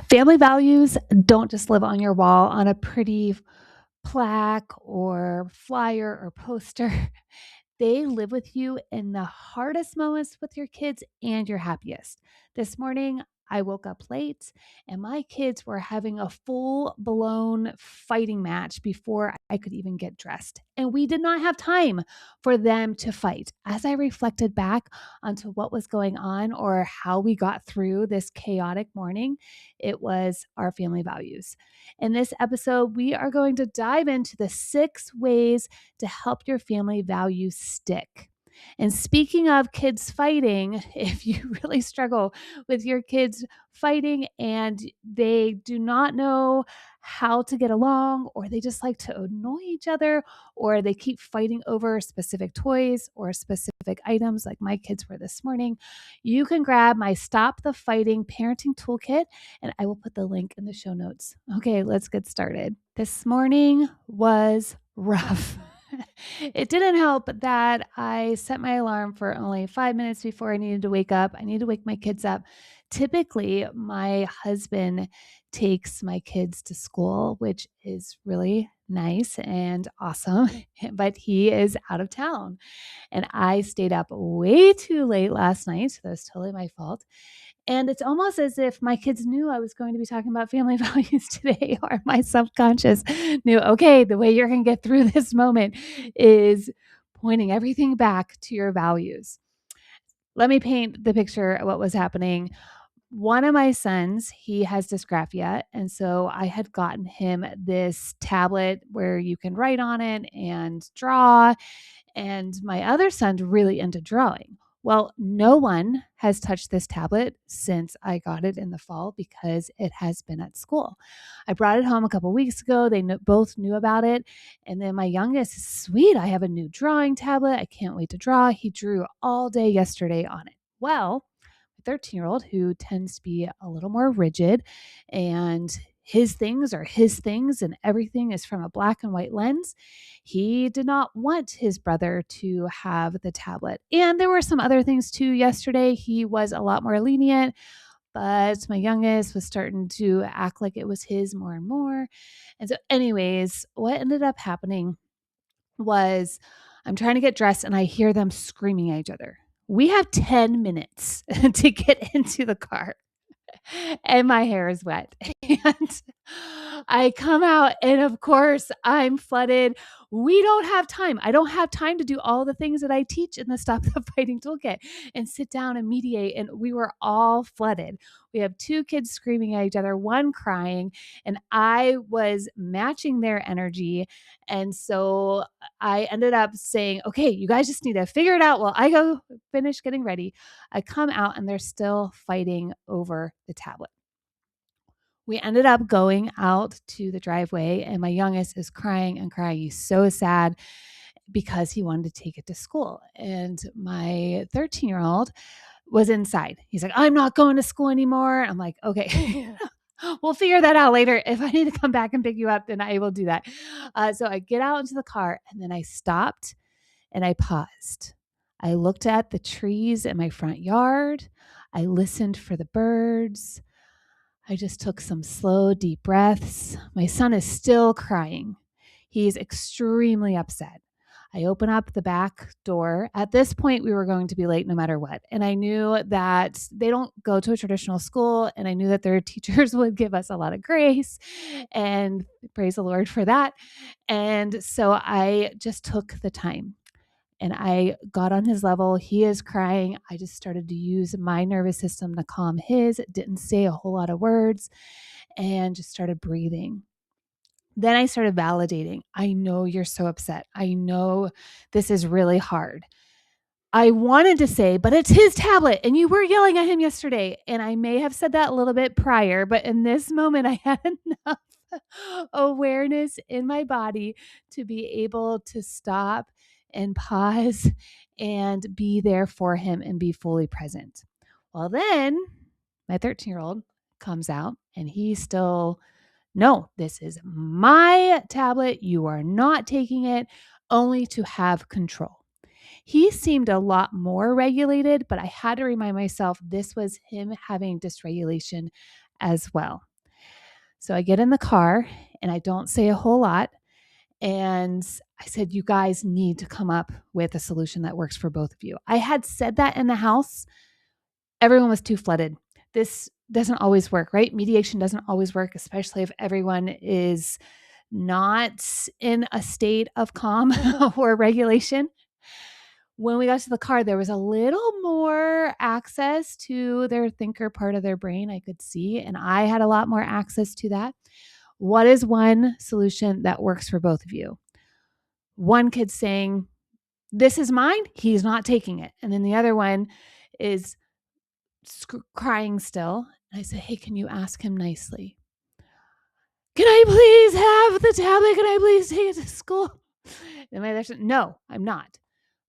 Family values don't just live on your wall on a pretty plaque or flyer or poster. They live with you in the hardest moments with your kids and your happiest. This morning, I woke up late and my kids were having a full blown fighting match before I could even get dressed. And we did not have time for them to fight. As I reflected back onto what was going on or how we got through this chaotic morning, it was our family values. In this episode, we are going to dive into the 6 ways to help your family values stick. And speaking of kids fighting, if you really struggle with your kids fighting and they do not know how to get along, or they just like to annoy each other, or they keep fighting over specific toys or specific items, like my kids were this morning, you can grab my Stop the Fighting Parenting Toolkit, and I will put the link in the show notes. Okay, let's get started. This morning was rough. It didn't help that I set my alarm for only 5 minutes before I needed to wake up. I need to wake my kids up. Typically, my husband takes my kids to school, which is really nice and awesome, but he is out of town. And I stayed up way too late last night. So that was totally my fault. And it's almost as if my kids knew I was going to be talking about family values today, or my subconscious knew, okay, the way you're going to get through this moment is pointing everything back to your values. Let me paint the picture of what was happening. One of my sons, he has dysgraphia. And so I had gotten him this tablet where you can write on it and draw. And my other son's really into drawing. Well, no one has touched this tablet since I got it in the fall because it has been at school. I brought it home a couple weeks ago. They both knew about it. And then my youngest is sweet. I have a new drawing tablet. I can't wait to draw. He drew all day yesterday on it. Well, 13-year-old who tends to be a little more rigid, and his things are his things and everything is from a black and white lens. He did not want his brother to have the tablet. And there were some other things too. Yesterday, he was a lot more lenient, but my youngest was starting to act like it was his more and more. And so anyways, what ended up happening was I'm trying to get dressed and I hear them screaming at each other. We have 10 minutes to get into the car and my hair is wet. And I come out and of course I'm flooded. We don't have time. I don't have time to do all the things that I teach in the Stop the Fighting Toolkit and sit down and mediate. And we were all flooded. We have 2 kids screaming at each other, one crying, and I was matching their energy. And so I ended up saying, okay, you guys just need to figure it out while I go finish getting ready. I come out and they're still fighting over the tablet. We ended up going out to the driveway and my youngest is crying and crying. He's so sad because he wanted to take it to school. And my 13-year-old was inside. He's like, I'm not going to school anymore. I'm like, okay, we'll figure that out later. If I need to come back and pick you up, then I will do that. So I get out into the car and then I stopped and I paused. I looked at the trees in my front yard. I listened for the birds. I just took some slow, deep breaths. My son is still crying. He's extremely upset. I open up the back door. At this point, we were going to be late no matter what. And I knew that they don't go to a traditional school. And I knew that their teachers would give us a lot of grace. And praise the Lord for that. And so I just took the time. And I got on his level. He is crying. I just started to use my nervous system to calm his. Didn't say a whole lot of words and just started breathing. Then I started validating. I know you're so upset. I know this is really hard. I wanted to say, but it's his tablet and you were yelling at him yesterday. And I may have said that a little bit prior, but in this moment, I had enough awareness in my body to be able to stop and pause and be there for him and be fully present. Well, then my 13-year-old comes out and he's still, no, this is my tablet. You are not taking it, only to have control. He seemed a lot more regulated, but I had to remind myself this was him having dysregulation as well. So I get in the car and I don't say a whole lot. And I said, you guys need to come up with a solution that works for both of you. I had said that in the house. Everyone was too flooded. This doesn't always work, right? Mediation doesn't always work, especially if everyone is not in a state of calm or regulation. When we got to the car, there was a little more access to their thinker part of their brain I could see, and I had a lot more access to that. What is one solution that works for both of you? One kid saying, "This is mine, he's not taking it." And then the other one is crying still. And I said, "Hey, can you ask him nicely? Can I please have the tablet? Can I please take it to school?" And my other said, "No, I'm not."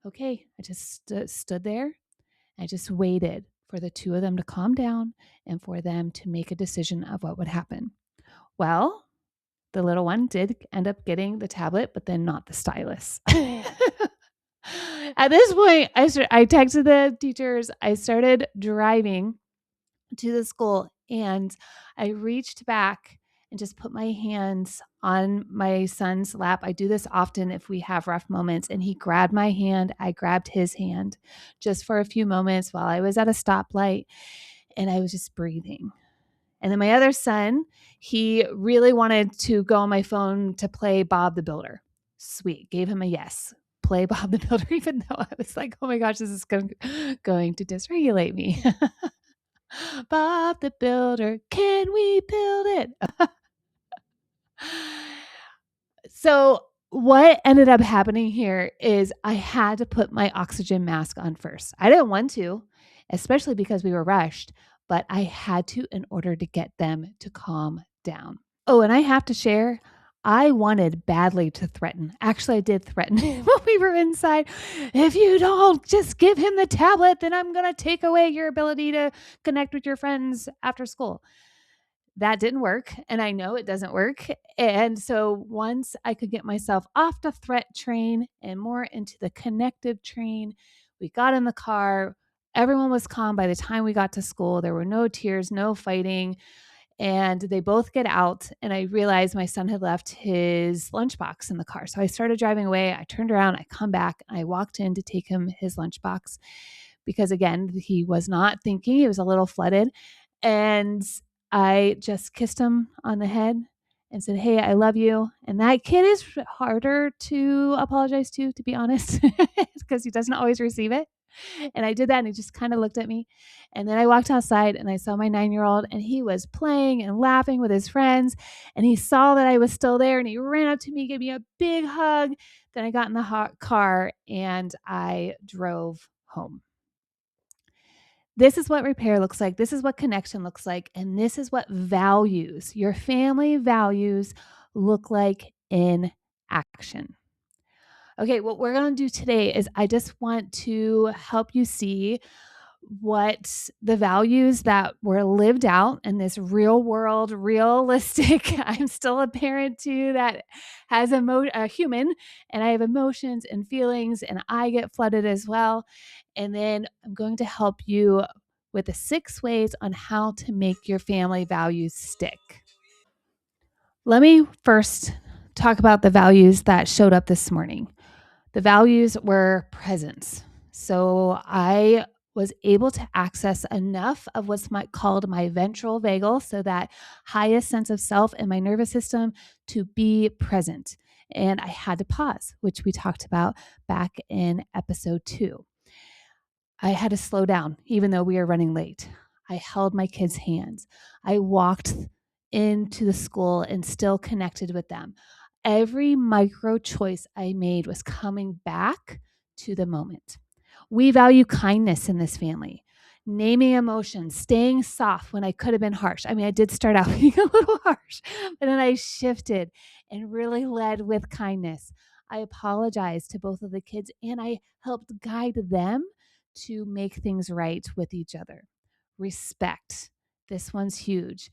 Okay, I just stood there. I just waited for the two of them to calm down and for them to make a decision of what would happen. Well, the little one did end up getting the tablet, but then not the stylus. At this point, I texted the teachers. I started driving to the school and I reached back and just put my hands on my son's lap. I do this often if we have rough moments, and he grabbed my hand. I grabbed his hand just for a few moments while I was at a stoplight, and I was just breathing. And then my other son, he really wanted to go on my phone to play Bob the Builder. Sweet. Gave him a yes. Play Bob the Builder, even though I was like, oh my gosh, this is going to dysregulate me. Bob the Builder, can we build it? So what ended up happening here is I had to put my oxygen mask on first. I didn't want to, especially because we were rushed, but I had to in order to get them to calm down. Oh, and I have to share, I wanted badly to threaten. Actually, I did threaten when we were inside. If you don't just give him the tablet, then I'm going to take away your ability to connect with your friends after school. That didn't work, and I know it doesn't work. And so once I could get myself off the threat train and more into the connective train, we got in the car. Everyone was calm by the time we got to school. There were no tears, no fighting. And they both get out, and I realized my son had left his lunchbox in the car. So I started driving away. I turned around, I come back, and I walked in to take him his lunchbox because, again, he was not thinking. He was a little flooded. And I just kissed him on the head and said, "Hey, I love you." And that kid is harder to apologize to be honest, because he doesn't always receive it. And I did that, and he just kind of looked at me. And then I walked outside and I saw my 9-year-old, and he was playing and laughing with his friends. And he saw that I was still there, and he ran up to me, gave me a big hug. Then I got in the car and I drove home. This is what repair looks like. This is what connection looks like. And this is what values, your family values, look like in action. Okay, what we're going to do today is I just want to help you see what the values that were lived out in this real world, realistic. I'm still a parent too that has a human, and I have emotions and feelings, and I get flooded as well. And then I'm going to help you with the 6 ways on how to make your family values stick. Let me first talk about the values that showed up this morning. The values were presence. So I was able to access enough of what's called my ventral vagal, so that highest sense of self in my nervous system, to be present. And I had to pause, which we talked about back in episode 2. I had to slow down, even though we were running late. I held my kids' hands. I walked into the school and still connected with them. Every micro choice I made was coming back to the moment. We value kindness in this family, naming emotions, staying soft when I could have been harsh. I mean, I did start out being a little harsh, but then I shifted and really led with kindness. I apologized to both of the kids, and I helped guide them to make things right with each other. Respect. This one's huge.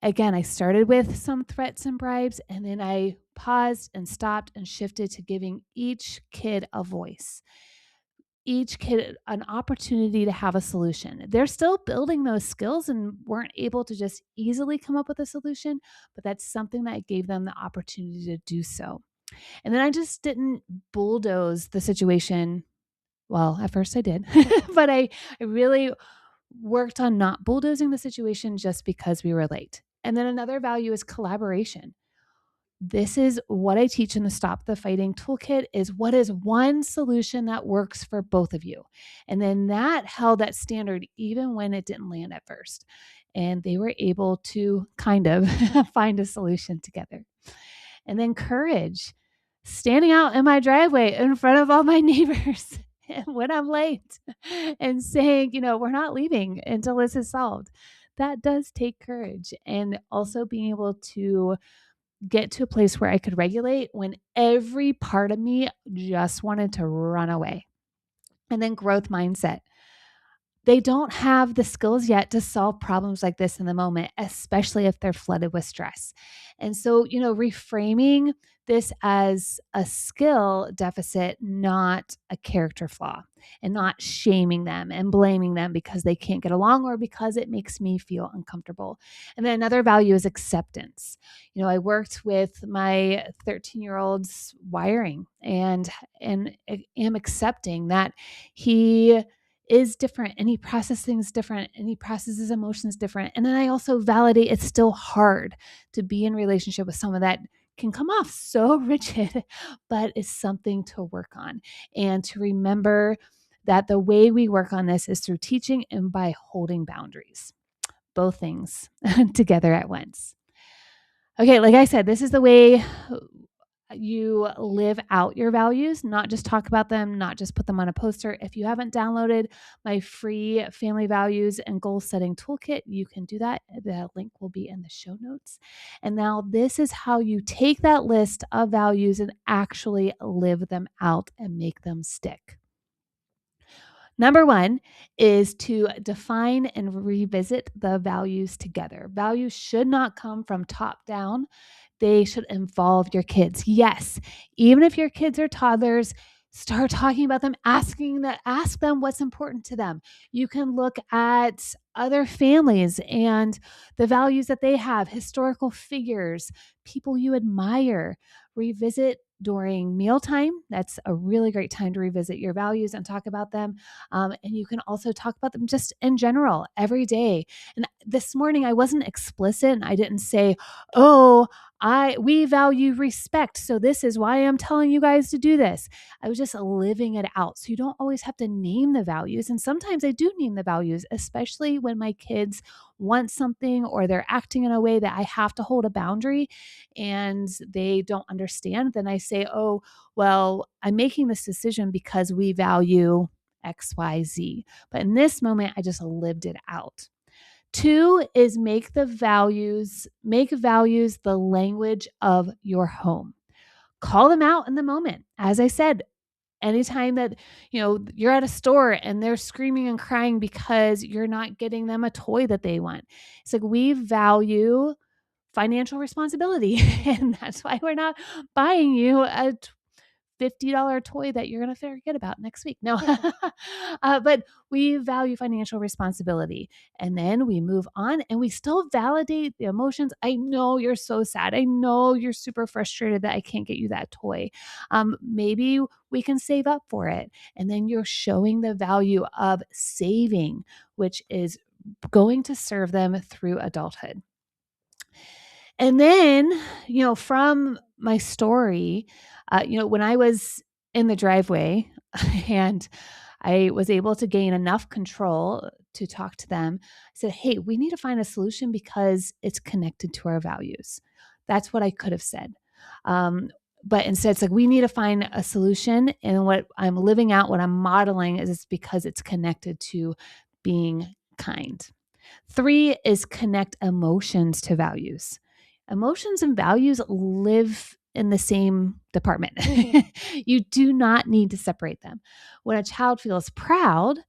Again, I started with some threats and bribes, and then I paused and stopped and shifted to giving each kid a voice. each kid an opportunity to have a solution. They're still building those skills and weren't able to just easily come up with a solution, but that's something that gave them the opportunity to do so. And then I just didn't bulldoze the situation. Well, at first I did, but I really worked on not bulldozing the situation just because we were late. And then another value is collaboration. This is what I teach in the Stop the Fighting Toolkit is what is one solution that works for both of you. And then that held that standard even when it didn't land at first. And they were able to kind of find a solution together. And then courage, standing out in my driveway in front of all my neighbors when I'm late and saying, we're not leaving until this is solved. That does take courage. And also being able to get to a place where I could regulate when every part of me just wanted to run away. And then growth mindset. They don't have the skills yet to solve problems like this in the moment, especially if they're flooded with stress. And so, reframing this as a skill deficit, not a character flaw, and not shaming them and blaming them because they can't get along or because it makes me feel uncomfortable. And then another value is acceptance. I worked with my 13-year-old's wiring and am accepting that he is different and he processes things different and he processes emotions different. And then I also validate it's still hard to be in relationship with someone that can come off so rigid, but is something to work on. And to remember that the way we work on this is through teaching and by holding boundaries, both things together at once. Okay, like I said, this is the way you live out your values, not just talk about them, not just put them on a poster. If you haven't downloaded my free family values and goal setting toolkit, you can do that. The link will be in the show notes. And now this is how you take that list of values and actually live them out and make them stick. Number one is to define and revisit the values together. Values should not come from top down. They should involve your kids. Yes, even if your kids are toddlers, start talking about them, ask them what's important to them. You can look at other families and the values that they have, historical figures, people you admire. Revisit during mealtime. That's a really great time to revisit your values and talk about them. And you can also talk about them just in general every day. And this morning I wasn't explicit and I didn't say, oh, we value respect. So this is why I'm telling you guys to do this. I was just living it out. So you don't always have to name the values. And sometimes I do name the values, especially when my kids want something or they're acting in a way that I have to hold a boundary and they don't understand. Then I say, oh, well, I'm making this decision because we value XYZ. But in this moment, I just lived it out. 2 is make values the language of your home. Call them out in the moment. As I said, anytime that, you're at a store and they're screaming and crying because you're not getting them a toy that they want. It's like we value financial responsibility and that's why we're not buying you a $50 toy that you're going to forget about next week. No, but we value financial responsibility. And then we move on and we still validate the emotions. I know you're so sad. I know you're super frustrated that I can't get you that toy. Maybe we can save up for it. And then you're showing the value of saving, which is going to serve them through adulthood. And then, from my story, when I was in the driveway and I was able to gain enough control to talk to them, I said, hey, we need to find a solution because it's connected to our values. That's what I could have said. But instead, it's like, we need to find a solution. And what I'm living out, what I'm modeling is it's because it's connected to being kind. 3 is connect emotions to values. Emotions and values live in the same department. You do not need to separate them. When a child feels proud,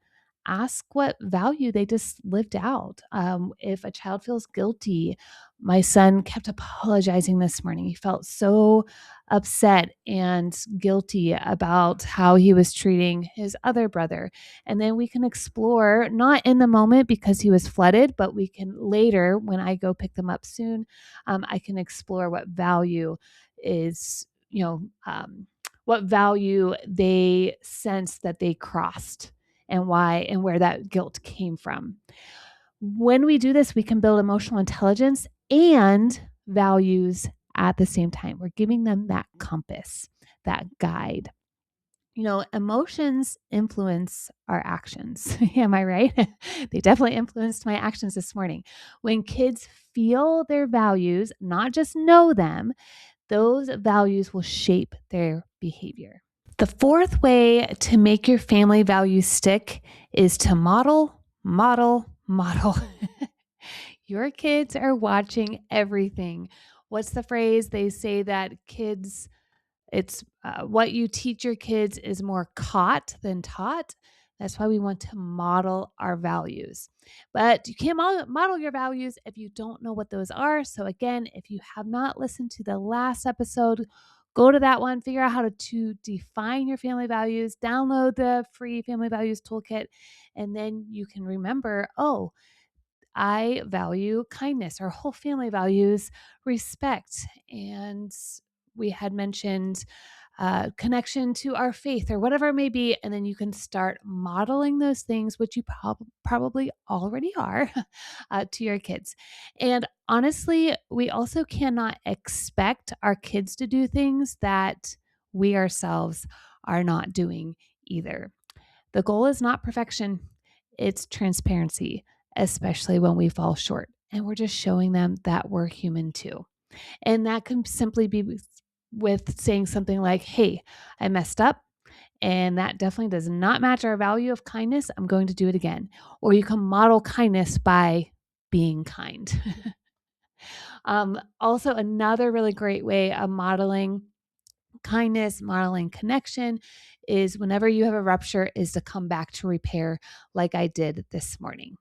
ask what value they just lived out. If a child feels guilty, my son kept apologizing this morning. He felt so upset and guilty about how he was treating his other brother. And then we can explore, not in the moment because he was flooded, but we can later, when I go pick them up soon, I can explore what value is, what value they sense that they crossed and why and where that guilt came from. When we do this, we can build emotional intelligence and values at the same time. We're giving them that compass, that guide. Emotions influence our actions. Am I right? They definitely influenced my actions this morning. When kids feel their values, not just know them, those values will shape their behavior. The fourth way to make your family values stick is to model, model, model. Your kids are watching everything. What's the phrase? They say that it's what you teach your kids is more caught than taught. That's why we want to model our values. But you can't model your values if you don't know what those are. So, again, if you have not listened to the last episode, go to that one, figure out how to define your family values, download the free family values toolkit, and then you can remember, oh, I value kindness. Our whole family values respect. And we had mentioned connection to our faith or whatever it may be. And then you can start modeling those things, which you probably already are, to your kids. And honestly, we also cannot expect our kids to do things that we ourselves are not doing either. The goal is not perfection, it's transparency, especially when we fall short. And we're just showing them that we're human too. And that can simply be with saying something like, hey, I messed up. And that definitely does not match our value of kindness. I'm going to do it again. Or you can model kindness by being kind. Also, another really great way of modeling kindness, modeling connection is whenever you have a rupture is to come back to repair like I did this morning.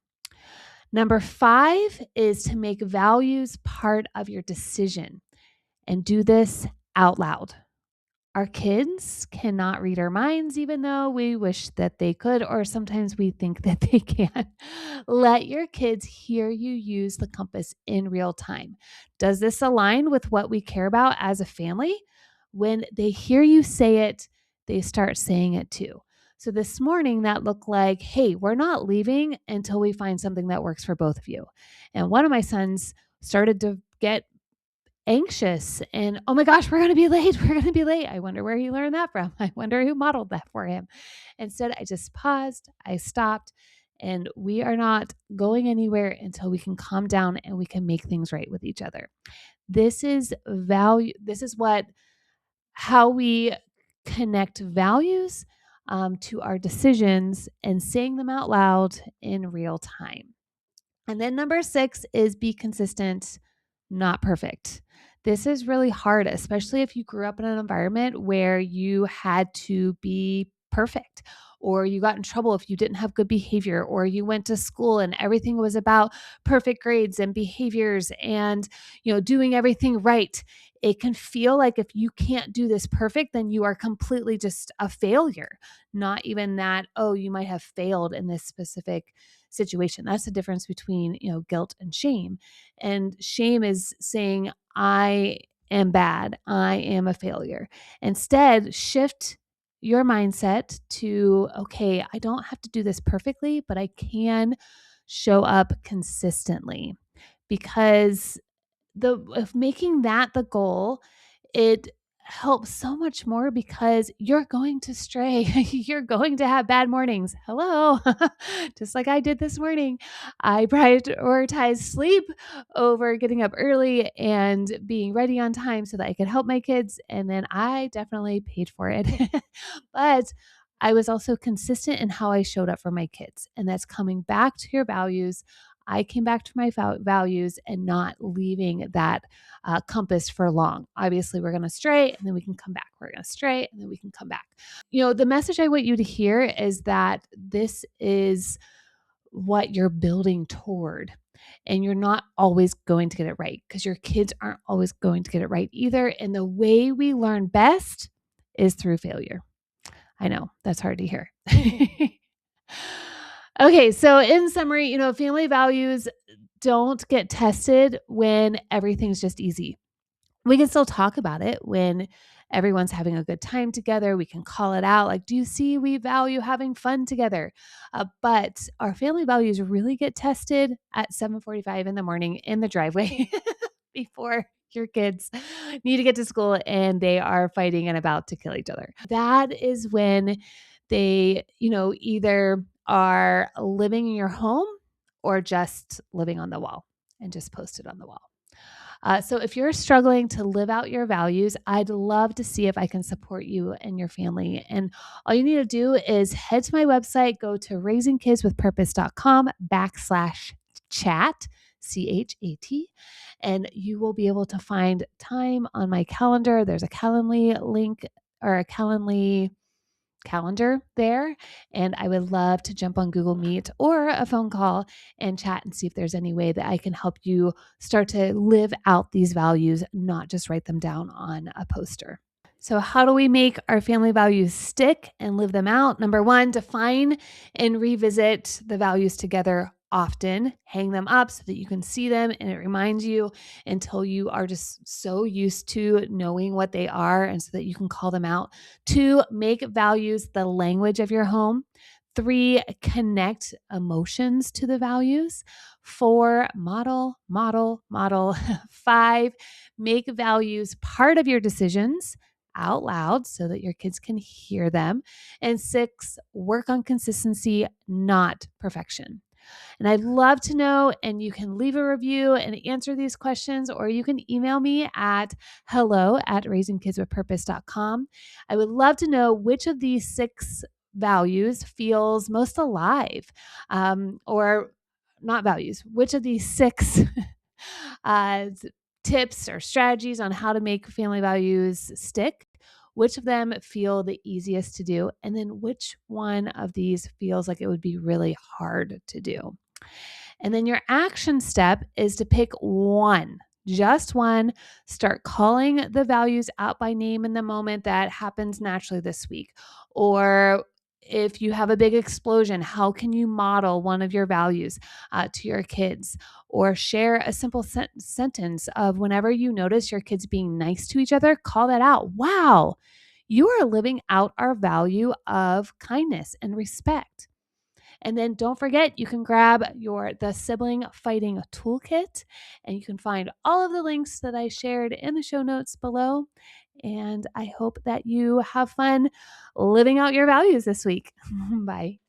Number 5 is to make values part of your decision and do this out loud. Our kids cannot read our minds, even though we wish that they could, or sometimes we think that they can. Let your kids hear you use the compass in real time. Does this align with what we care about as a family? When they hear you say it, they start saying it too. So this morning, that looked like, hey, we're not leaving until we find something that works for both of you. And one of my sons started to get anxious and, oh my gosh, we're going to be late. We're going to be late. I wonder where he learned that from. I wonder who modeled that for him. Instead, I just paused, I stopped, and we are not going anywhere until we can calm down and we can make things right with each other. This is value. This is how we connect values to our decisions and saying them out loud in real time. And then number 6 is be consistent, not perfect. This is really hard, especially if you grew up in an environment where you had to be perfect, or you got in trouble if you didn't have good behavior, or you went to school and everything was about perfect grades and behaviors and, doing everything right. It can feel like if you can't do this perfect, then you are completely just a failure. Not even that, oh, you might have failed in this specific situation. That's the difference between, guilt and shame. And shame is saying, I am bad. I am a failure. Instead, shift your mindset to, okay, I don't have to do this perfectly, but I can show up consistently, because of making that the goal, it helps so much more because you're going to stray. You're going to have bad mornings. Hello. Just like I did this morning. I prioritized sleep over getting up early and being ready on time so that I could help my kids. And then I definitely paid for it. But I was also consistent in how I showed up for my kids. And that's coming back to your values. I came back to my values and not leaving that compass for long. Obviously, we're going to stray and then we can come back. We're going to stray and then we can come back. The message I want you to hear is that this is what you're building toward. And you're not always going to get it right because your kids aren't always going to get it right either. And the way we learn best is through failure. I know that's hard to hear. Okay, so in summary, family values don't get tested when everything's just easy. We can still talk about it when everyone's having a good time together. We can call it out like, do you see we value having fun together? But our family values really get tested at 7:45 in the morning in the driveway before your kids need to get to school and they are fighting and about to kill each other. That is when they, either are living in your home or just living on the wall and just posted on the wall. So if you're struggling to live out your values, I'd love to see if I can support you and your family. And all you need to do is head to my website, go to raisingkidswithpurpose.com/chat, CHAT, and you will be able to find time on my calendar. There's a Calendly link or a Calendly calendar there. And I would love to jump on Google Meet or a phone call and chat and see if there's any way that I can help you start to live out these values, not just write them down on a poster. So how do we make our family values stick and live them out? Number one, define and revisit the values together often. Hang them up so that you can see them and it reminds you until you are just so used to knowing what they are and so that you can call them out. 2, make values the language of your home. 3, connect emotions to the values. 4, model. 5, make values part of your decisions out loud so that your kids can hear them. And 6, work on consistency, not perfection. And I'd love to know, and you can leave a review and answer these questions, or you can email me at hello@raisingkidswithpurpose.com. I would love to know which of these 6 values feels most alive, or not values, which of these 6 uh, tips or strategies on how to make family values stick, which of them feel the easiest to do, and then which one of these feels like it would be really hard to do. And then your action step is to pick one, just one. Start calling the values out by name in the moment that happens naturally this week. Or if you have a big explosion, how can you model one of your values to your kids? Or share a simple sentence of whenever you notice your kids being nice to each other, call that out. Wow, you are living out our value of kindness and respect. And then don't forget, you can grab the Sibling Fighting Toolkit, and you can find all of the links that I shared in the show notes below. And I hope that you have fun living out your values this week. Bye.